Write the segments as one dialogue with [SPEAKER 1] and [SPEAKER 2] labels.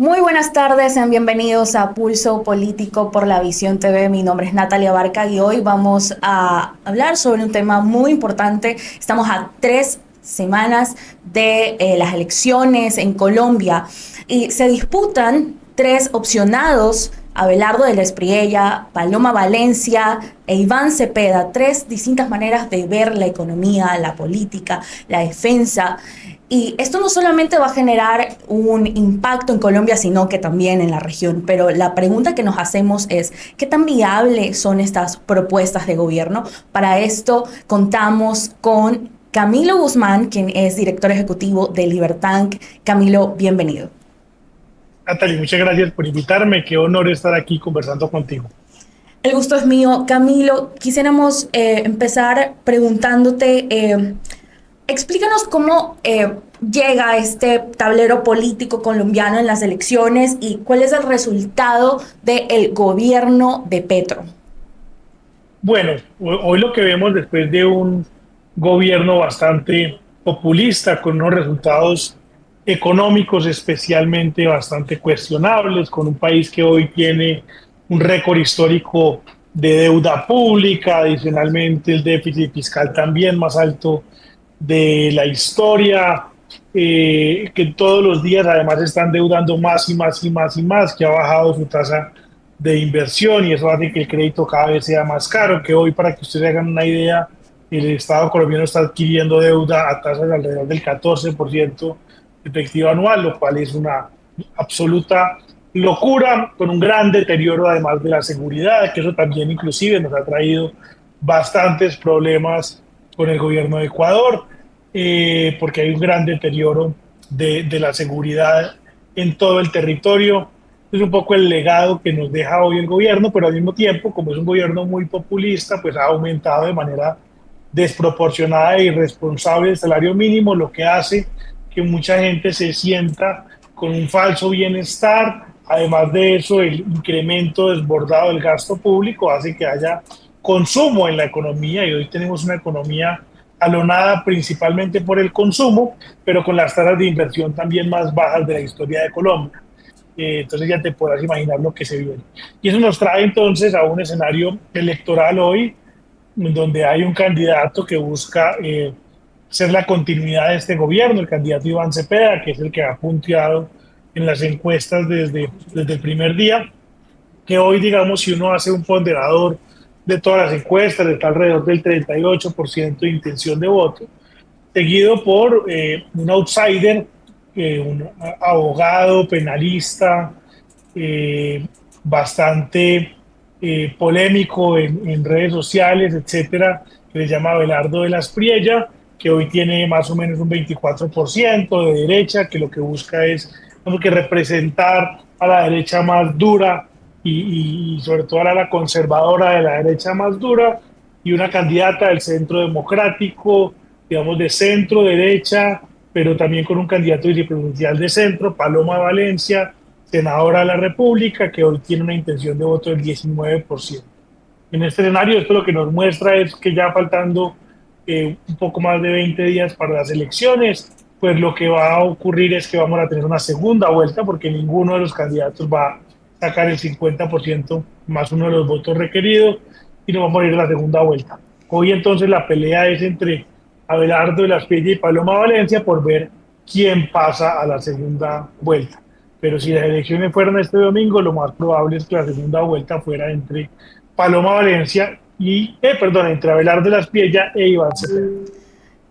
[SPEAKER 1] Muy buenas tardes, sean bienvenidos a Pulso Político por la Visión TV. Mi nombre es Natalia Barca y hoy vamos a hablar sobre un tema muy importante. Estamos a 3 semanas de las elecciones en Colombia y se disputan tres opcionados: Abelardo del Espriella, Paloma Valencia e Iván Cepeda. Tres distintas maneras de ver la economía, la política, la defensa. Y esto no solamente va a generar un impacto en Colombia, sino que también en la región. Pero la pregunta que nos hacemos es, ¿qué tan viables son estas propuestas de gobierno? Para esto contamos con Camilo Guzmán, quien es director ejecutivo de Libertank. Camilo, bienvenido.
[SPEAKER 2] Natalie, muchas gracias por invitarme. Qué honor estar aquí conversando contigo.
[SPEAKER 1] El gusto es mío. Camilo, quisiéramos empezar preguntándote, explícanos cómo llega este tablero político colombiano en las elecciones y cuál es el resultado del gobierno de Petro.
[SPEAKER 2] Bueno, hoy lo que vemos después de un gobierno bastante populista, con unos resultados económicos especialmente bastante cuestionables, con un país que hoy tiene un récord histórico de deuda pública, adicionalmente el déficit fiscal también más alto de la historia, que todos los días además están deudando más y más y más y más, que ha bajado su tasa de inversión y eso hace que el crédito cada vez sea más caro, que hoy, para que ustedes hagan una idea, el Estado colombiano está adquiriendo deuda a tasas de alrededor del 14% efectivo anual, lo cual es una absoluta locura, con un gran deterioro además de la seguridad, que eso también inclusive nos ha traído bastantes problemas con el gobierno de Ecuador, porque hay un gran deterioro de la seguridad en todo el territorio. Es un poco el legado que nos deja hoy el gobierno, pero al mismo tiempo, como es un gobierno muy populista, pues ha aumentado de manera desproporcionada e irresponsable el salario mínimo, lo que hace que mucha gente se sienta con un falso bienestar. Además de eso, el incremento desbordado del gasto público hace que haya consumo en la economía y hoy tenemos una economía alonada principalmente por el consumo, pero con las tasas de inversión también más bajas de la historia de Colombia. Entonces ya te podrás imaginar lo que se viene. Y eso nos trae entonces a un escenario electoral hoy donde hay un candidato que busca ser la continuidad de este gobierno, el candidato Iván Cepeda, que es el que ha punteado en las encuestas desde el primer día, que hoy, digamos, si uno hace un ponderador de todas las encuestas, está alrededor del 38% de intención de voto, seguido por un outsider, un abogado, penalista, bastante polémico en redes sociales, etcétera, que se llama Abelardo de la Espriella, que hoy tiene más o menos un 24% de derecha, que lo que busca es como que representar a la derecha más dura y sobre todo a la conservadora de la derecha más dura, y una candidata del centro democrático, digamos de centro derecha, pero también con un candidato vicepresidencial de centro, Paloma Valencia, senadora de la República, que hoy tiene una intención de voto del 19%. En este escenario, esto lo que nos muestra es que ya faltando un poco más de 20 días para las elecciones, pues lo que va a ocurrir es que vamos a tener una segunda vuelta, porque ninguno de los candidatos va a sacar el 50% más uno de los votos requeridos, y nos vamos a ir a la segunda vuelta. Hoy entonces la pelea es entre Abelardo de la Espriella y Paloma Valencia por ver quién pasa a la segunda vuelta. Pero si las elecciones fueran este domingo, lo más probable es que la segunda vuelta fuera entre Paloma Valencia entre Abelardo de la Espriella e Iván Cepeda.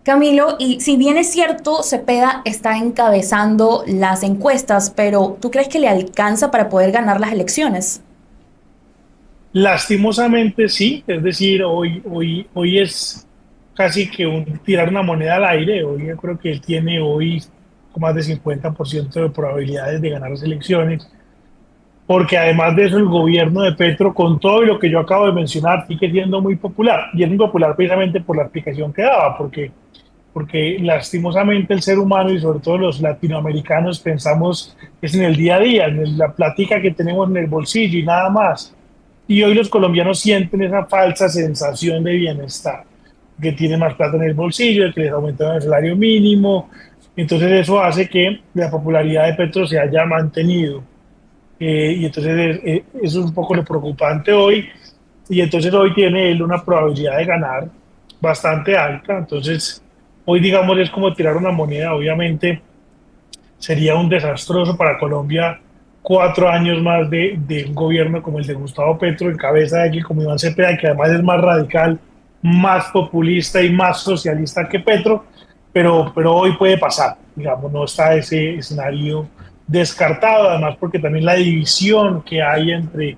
[SPEAKER 1] Camilo, y si bien es cierto, Cepeda está encabezando las encuestas, pero ¿tú crees que le alcanza para poder ganar las elecciones?
[SPEAKER 2] Lastimosamente sí, es decir, hoy es casi que tirar una moneda al aire. Hoy yo creo que él tiene hoy más de 50% de probabilidades de ganar las elecciones, porque además de eso el gobierno de Petro, con todo y lo que yo acabo de mencionar, sigue siendo muy popular. Y es muy popular precisamente por la explicación que daba, porque lastimosamente el ser humano y sobre todo los latinoamericanos pensamos es en el día a día, en la plática que tenemos en el bolsillo y nada más. Y hoy los colombianos sienten esa falsa sensación de bienestar, que tienen más plata en el bolsillo, que les aumentaron el salario mínimo, Entonces eso hace que la popularidad de Petro se haya mantenido. Y entonces eso es un poco lo preocupante hoy. Y entonces hoy tiene él una probabilidad de ganar bastante alta. Entonces hoy, digamos, es como tirar una moneda. Obviamente sería un desastroso para Colombia 4 años más de un gobierno como el de Gustavo Petro, en cabeza de alguien como Iván Cepeda, que además es más radical, más populista y más socialista que Petro, pero hoy puede pasar, digamos, no está ese escenario descartado, además porque también la división que hay entre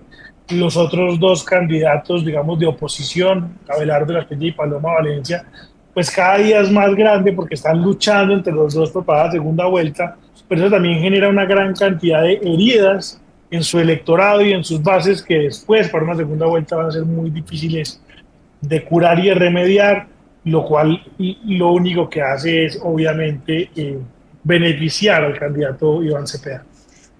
[SPEAKER 2] los otros dos candidatos, digamos, de oposición, Abelardo de la Espriella y Paloma Valencia, pues cada día es más grande porque están luchando entre los dos por para la segunda vuelta, pero eso también genera una gran cantidad de heridas en su electorado y en sus bases que después para una segunda vuelta van a ser muy difíciles de curar y de remediar, lo cual lo único que hace es obviamente beneficiar al candidato Iván Cepeda.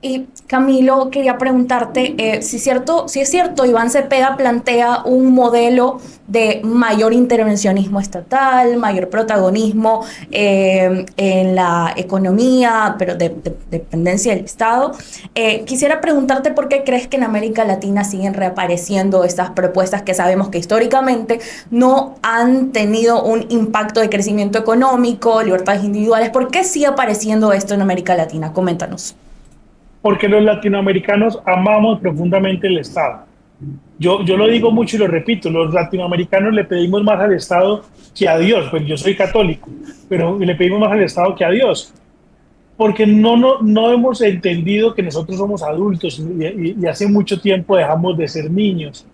[SPEAKER 1] Y Camilo, quería preguntarte si es cierto, Iván Cepeda plantea un modelo de mayor intervencionismo estatal, mayor protagonismo en la economía, pero de dependencia del Estado. Quisiera preguntarte por qué crees que en América Latina siguen reapareciendo estas propuestas que sabemos que históricamente no han tenido un impacto de crecimiento económico, libertades individuales. ¿Por qué sigue apareciendo esto en América Latina? Coméntanos.
[SPEAKER 2] Porque los latinoamericanos amamos profundamente el Estado. Yo lo digo mucho y lo repito, los latinoamericanos le pedimos más al Estado que a Dios, pues yo soy católico, pero le pedimos más al Estado que a Dios, porque no hemos entendido que nosotros somos adultos y hace mucho tiempo dejamos de ser niños.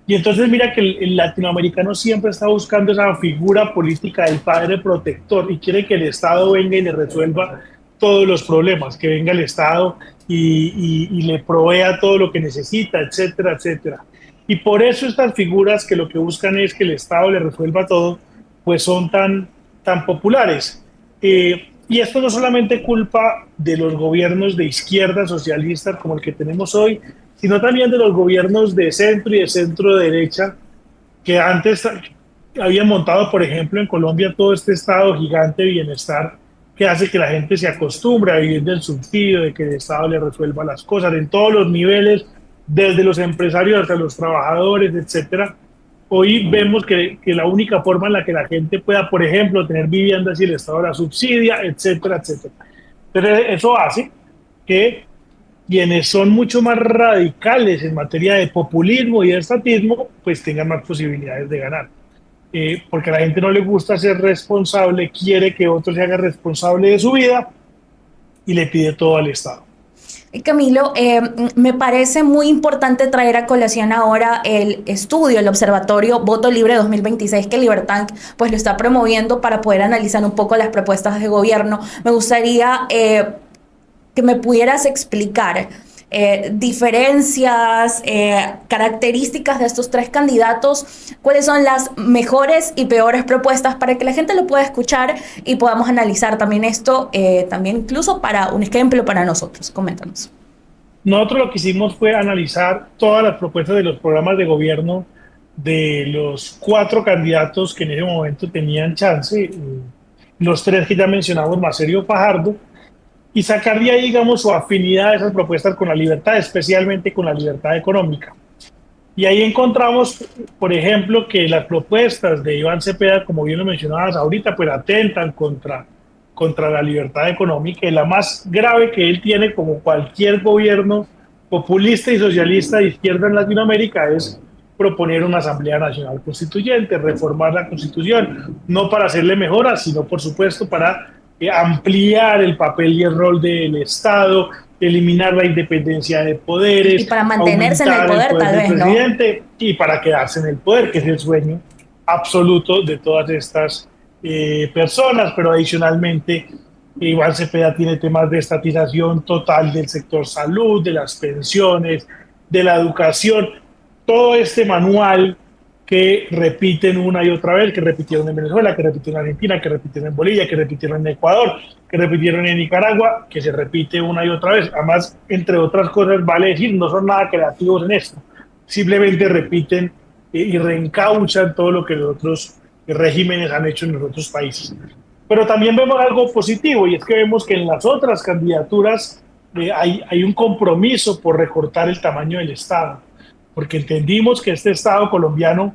[SPEAKER 2] Y entonces mira que el latinoamericano siempre está buscando esa figura política del padre protector y quiere que el Estado venga y le resuelva todos los problemas, que venga el Estado y le provea todo lo que necesita, etcétera, etcétera. Y por eso estas figuras que lo que buscan es que el Estado le resuelva todo, pues son tan populares. Y esto no solamente culpa de los gobiernos de izquierda socialistas como el que tenemos hoy, sino también de los gobiernos de centro y de centro derecha que antes habían montado, por ejemplo, en Colombia todo este estado gigante de bienestar que hace que la gente se acostumbre a vivir del subsidio, de que el Estado le resuelva las cosas en todos los niveles, desde los empresarios hasta los trabajadores, etcétera. Hoy vemos que la única forma en la que la gente pueda, por ejemplo, tener vivienda si el Estado la subsidia, etcétera, etcétera. Pero eso hace que quienes son mucho más radicales en materia de populismo y de estatismo, pues tengan más posibilidades de ganar. Porque a la gente no le gusta ser responsable, quiere que otro se haga responsable de su vida y le pide todo al Estado.
[SPEAKER 1] Camilo, me parece muy importante traer a colación ahora el estudio, el observatorio Voto Libre 2026 que Libertad pues lo está promoviendo para poder analizar un poco las propuestas de gobierno. Me gustaría que me pudieras explicar diferencias, características de estos tres candidatos, cuáles son las mejores y peores propuestas para que la gente lo pueda escuchar y podamos analizar también esto, también incluso para un ejemplo para nosotros. Coméntanos.
[SPEAKER 2] Nosotros lo que hicimos fue analizar todas las propuestas de los programas de gobierno de los 4 candidatos que en ese momento tenían chance, los 3 que ya mencionamos, Macerio Fajardo, y sacar de ahí, digamos, su afinidad a esas propuestas con la libertad, especialmente con la libertad económica. Y ahí encontramos, por ejemplo, que las propuestas de Iván Cepeda, como bien lo mencionabas ahorita, pues atentan contra la libertad económica y la más grave que él tiene, como cualquier gobierno populista y socialista de izquierda en Latinoamérica, es proponer una Asamblea Nacional Constituyente, reformar la Constitución, no para hacerle mejoras, sino por supuesto para ampliar el papel y el rol del Estado, eliminar la independencia de poderes,
[SPEAKER 1] Y para mantenerse en el poder, tal
[SPEAKER 2] del
[SPEAKER 1] vez, ¿no?
[SPEAKER 2] presidente y para quedarse en el poder, que es el sueño absoluto de todas estas personas, pero adicionalmente Iván Cepeda tiene temas de estatización total del sector salud, de las pensiones, de la educación, todo este manual que repiten una y otra vez, que repitieron en Venezuela, que repitieron en Argentina, que repitieron en Bolivia, que repitieron en Ecuador, que repitieron en Nicaragua, que se repite una y otra vez. Además, entre otras cosas, vale decir, no son nada creativos en esto, simplemente repiten y reencauchan todo lo que los otros regímenes han hecho en los otros países. Pero también vemos algo positivo y es que vemos que en las otras candidaturas hay un compromiso por recortar el tamaño del Estado, porque entendimos que este Estado colombiano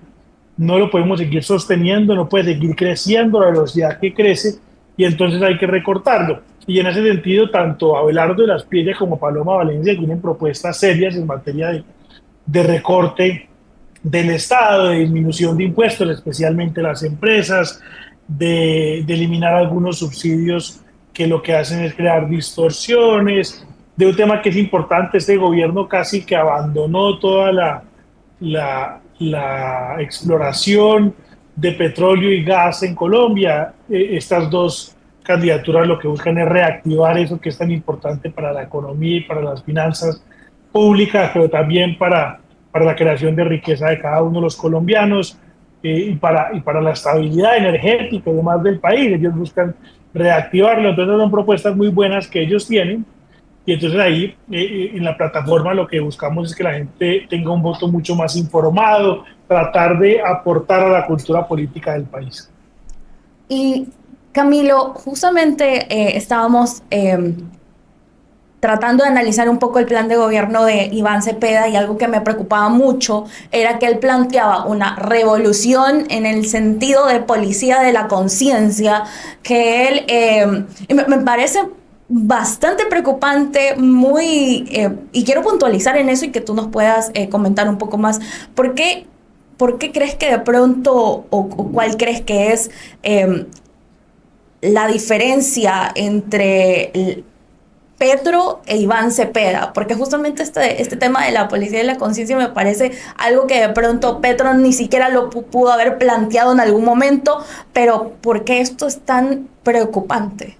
[SPEAKER 2] no lo podemos seguir sosteniendo, no puede seguir creciendo a la velocidad que crece y entonces hay que recortarlo. Y en ese sentido, tanto Abelardo de las Piedras como Paloma Valencia tienen propuestas serias en materia de recorte del Estado, de disminución de impuestos, especialmente las empresas, de eliminar algunos subsidios que lo que hacen es crear distorsiones, de un tema que es importante. Este gobierno casi que abandonó toda la exploración de petróleo y gas en Colombia. Estas dos candidaturas lo que buscan es reactivar eso que es tan importante para la economía y para las finanzas públicas, pero también para la creación de riqueza de cada uno de los colombianos y para la estabilidad energética y demás del país. Ellos buscan reactivarlo, entonces son propuestas muy buenas que ellos tienen y entonces ahí en la plataforma lo que buscamos es que la gente tenga un voto mucho más informado, tratar de aportar a la cultura política del país.
[SPEAKER 1] Y Camilo, justamente estábamos tratando de analizar un poco el plan de gobierno de Iván Cepeda y algo que me preocupaba mucho era que él planteaba una revolución en el sentido de policía de la conciencia, que él, me parece bastante preocupante, y quiero puntualizar en eso y que tú nos puedas comentar un poco más. ¿Por qué crees que de pronto, o cuál crees que es la diferencia entre Petro e Iván Cepeda? Porque justamente este tema de la policía y la conciencia me parece algo que de pronto Petro ni siquiera lo pudo haber planteado en algún momento, pero ¿por qué esto es tan preocupante?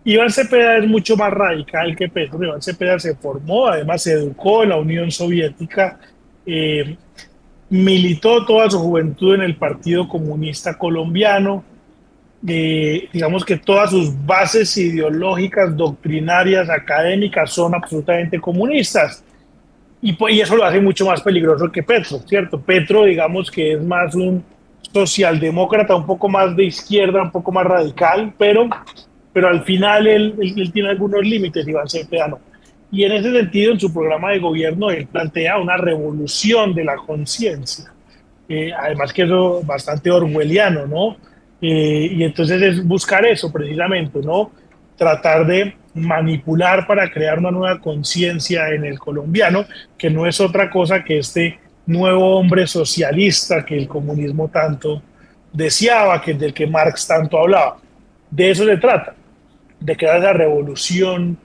[SPEAKER 2] Iván Cepeda es mucho más radical que Petro. Iván Cepeda se formó, además se educó en la Unión Soviética, eh, militó toda su juventud en el Partido Comunista Colombiano. Digamos que todas sus bases ideológicas, doctrinarias, académicas son absolutamente comunistas. Y eso lo hace mucho más peligroso que Petro, ¿cierto? Petro, digamos que es más un socialdemócrata, un poco más de izquierda, un poco más radical, pero al final él tiene algunos límites, Iván Cepeda no. Y en ese sentido, en su programa de gobierno, él plantea una revolución de la conciencia. Además que eso es bastante orwelliano, ¿no? Y entonces es buscar eso precisamente, ¿no? Tratar de manipular para crear una nueva conciencia en el colombiano, que no es otra cosa que este nuevo hombre socialista que el comunismo tanto deseaba, que del que Marx tanto hablaba. De eso se trata, de crear esa revolución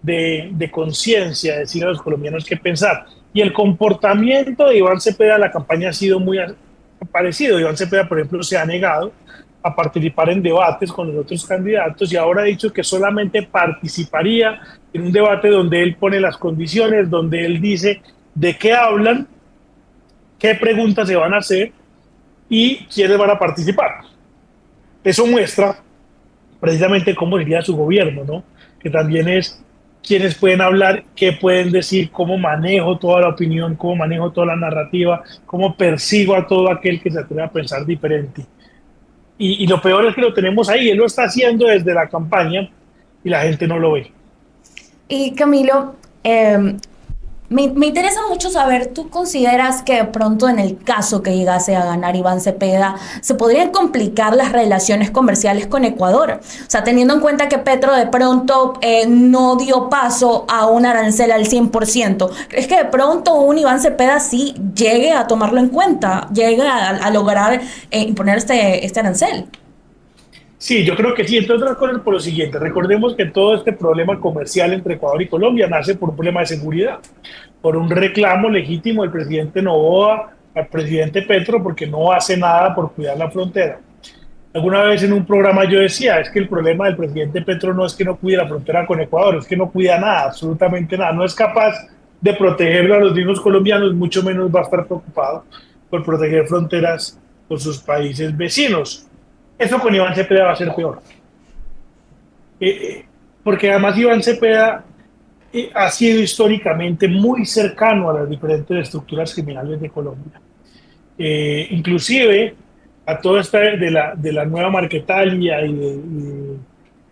[SPEAKER 2] de conciencia, decir a los colombianos qué pensar. Y el comportamiento de Iván Cepeda en la campaña ha sido muy parecido. Iván Cepeda, por ejemplo, se ha negado a participar en debates con los otros candidatos y ahora ha dicho que solamente participaría en un debate donde él pone las condiciones, donde él dice de qué hablan, qué preguntas se van a hacer y quiénes van a participar. Eso muestra precisamente cómo sería su gobierno, ¿no? Que también es quiénes pueden hablar, qué pueden decir, cómo manejo toda la opinión, cómo manejo toda la narrativa, cómo persigo a todo aquel que se atreve a pensar diferente. Y lo peor es que lo tenemos ahí, él lo está haciendo desde la campaña y la gente no lo ve.
[SPEAKER 1] Y Camilo, me interesa mucho saber, ¿tú consideras que de pronto en el caso que llegase a ganar Iván Cepeda, se podrían complicar las relaciones comerciales con Ecuador? O sea, teniendo en cuenta que Petro de pronto no dio paso a un arancel al 100%, ¿crees que de pronto un Iván Cepeda sí llegue a tomarlo en cuenta, llegue a lograr imponer este arancel?
[SPEAKER 2] Sí, yo creo que sí, entre otras cosas por lo siguiente, recordemos que todo este problema comercial entre Ecuador y Colombia nace por un problema de seguridad, por un reclamo legítimo del presidente Noboa al presidente Petro porque no hace nada por cuidar la frontera. Alguna vez en un programa yo decía, es que el problema del presidente Petro no es que no cuide la frontera con Ecuador, es que no cuida nada, absolutamente nada, no es capaz de proteger a los mismos colombianos, mucho menos va a estar preocupado por proteger fronteras con sus países vecinos. Eso con Iván Cepeda va a ser peor. Porque además Iván Cepeda ha sido históricamente muy cercano a las diferentes estructuras criminales de Colombia. Inclusive a todo esta de la nueva Marquetalia y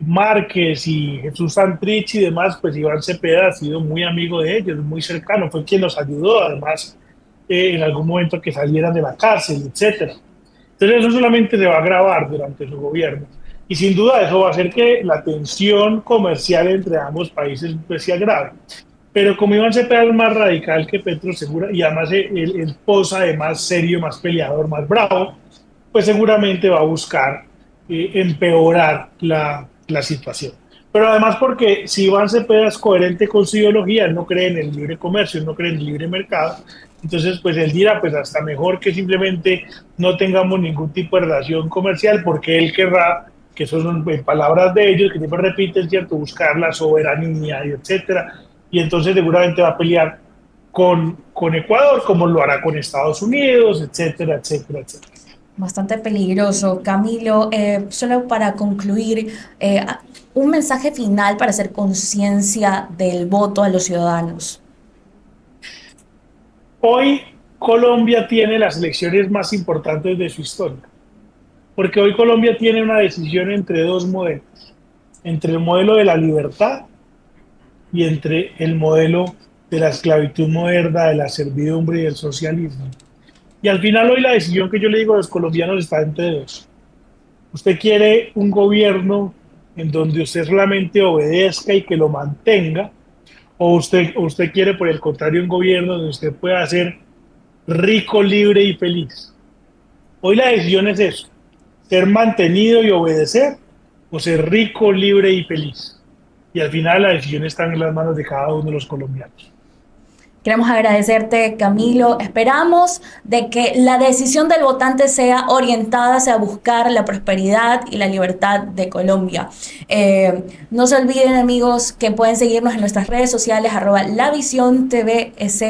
[SPEAKER 2] Márquez y Jesús Santrich y demás, pues Iván Cepeda ha sido muy amigo de ellos, muy cercano, fue quien los ayudó, además, en algún momento que salieran de la cárcel, etcétera. Entonces eso solamente se va a agravar durante su gobierno. Y sin duda eso va a hacer que la tensión comercial entre ambos países pues, se agrave. Pero como Iván Cepeda es más radical que Petro Segura, y además él posa de más serio, más peleador, más bravo, pues seguramente va a buscar empeorar la situación. Pero además porque si Iván Cepeda es coherente con su ideología, él no cree en el libre comercio, él no cree en el libre mercado, entonces pues él dirá, pues hasta mejor que simplemente no tengamos ningún tipo de relación comercial, porque él querrá, que eso son palabras de ellos, que siempre repiten, ¿cierto?, buscar la soberanía y etcétera, y entonces seguramente va a pelear con Ecuador, como lo hará con Estados Unidos, etcétera, etcétera, etcétera.
[SPEAKER 1] Bastante peligroso. Camilo, solo para concluir, un mensaje final para hacer conciencia del voto a los ciudadanos.
[SPEAKER 2] Hoy Colombia tiene las elecciones más importantes de su historia, porque hoy Colombia tiene una decisión entre dos modelos, entre el modelo de la libertad y entre el modelo de la esclavitud moderna, de la servidumbre y del socialismo. Y al final hoy la decisión que yo le digo a los colombianos está entre dos. Usted quiere un gobierno en donde usted solamente obedezca y que lo mantenga, o usted quiere, por el contrario, un gobierno donde usted pueda ser rico, libre y feliz. Hoy la decisión es eso, ser mantenido y obedecer, o ser rico, libre y feliz. Y al final la decisión está en las manos de cada uno de los colombianos.
[SPEAKER 1] Queremos agradecerte, Camilo. Esperamos de que la decisión del votante sea orientada hacia buscar la prosperidad y la libertad de Colombia. No se olviden, amigos, que pueden seguirnos en nuestras redes sociales, @LaVisionTVS.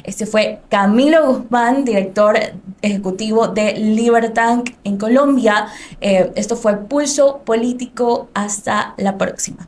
[SPEAKER 1] Este fue Camilo Guzmán, director ejecutivo de Libertank en Colombia. Esto fue Pulso Político. Hasta la próxima.